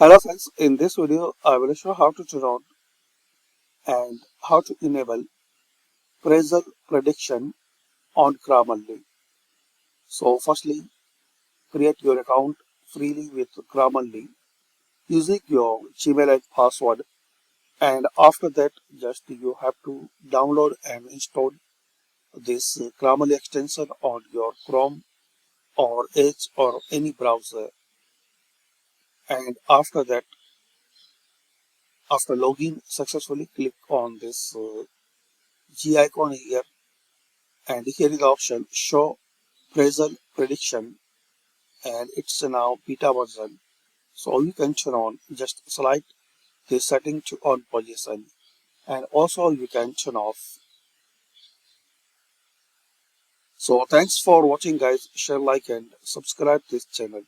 Hello friends, in this video I will show how to turn on and how to enable phrasal prediction on Grammarly. So firstly, create your account freely with Grammarly using your Gmail and password, and after that just you have to download and install this Grammarly extension on your Chrome or Edge or any browser. And after that, after login successfully, click on this G icon here, and here is the option show phrasal prediction, and it's now beta version, so you can turn on. Just select the setting to on position, and also you can turn off. So thanks for watching guys. Share, like and subscribe this channel.